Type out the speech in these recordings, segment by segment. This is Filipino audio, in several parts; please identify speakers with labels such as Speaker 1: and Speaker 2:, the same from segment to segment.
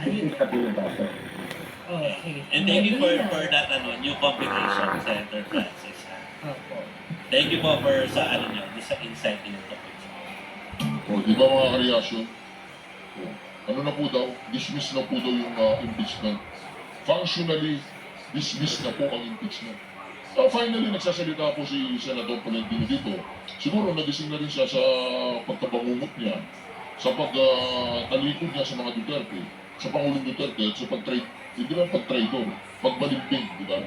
Speaker 1: Ayun.
Speaker 2: Okay.
Speaker 3: And thank you for that new combination, Senator Francis.
Speaker 2: Opo.
Speaker 3: Thank you po for sa sa insight niyo to.
Speaker 4: O, di ba mga karelasyon? O, ano na po daw? Dismiss na po daw yung impeachment. Functionally, dismiss na po ang impeachment. So finally, nagsasalita po si Senator Tolentino dito. Siguro nagising na rin siya sa pagkabangungot niya, sa pagtalikod niya sa mga Duterte, sa Pangulong Duterte, at sa pag-trade, hindi lang pag-traidor, pagbalimbing, di ba?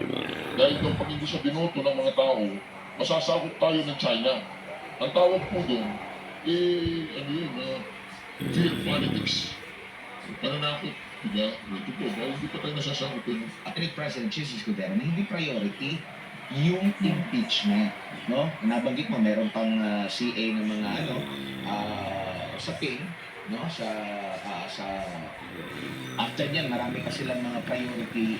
Speaker 4: Dahil daw pag hindi siya binoto ng mga tao, masasakot tayo ng China. Ang tawag po doon, field politics. Pananakot, di ba? Ito po, dahil hindi pa tayo nasasakotin.
Speaker 1: At President Jesus Cudero na hindi priority yung impeachment, no? Nabanggit mo meron pang CA ng mga sa PIN, no? Sa after niyan marami pa silang mga priority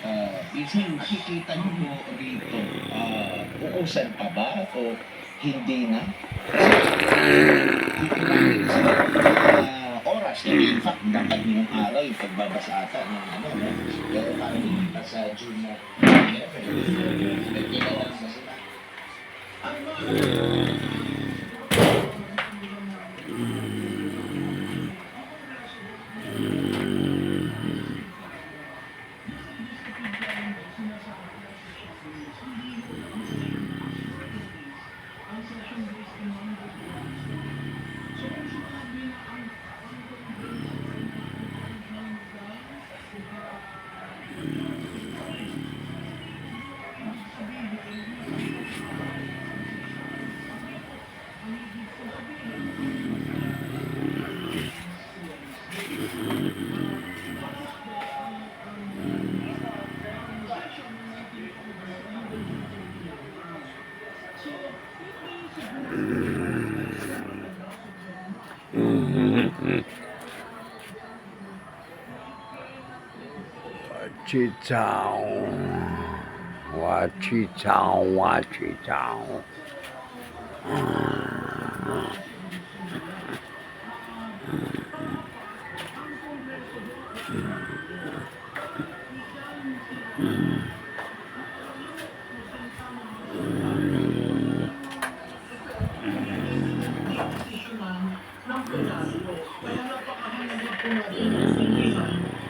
Speaker 1: issues. Nakikita niyo po rito uusan pa ba o hindi na? Oras na in fact dapat ngayong araw yung pagbabasa ata ng no? Pero parang hindi pa sa June na nagkinawan na sila.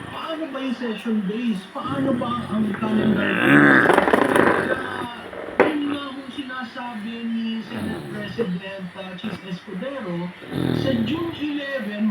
Speaker 5: Paano ba yung session days? Paano ba ang calendar? Yun nga kung sinasabi ni Senate President Chis Escudero, sa June 11,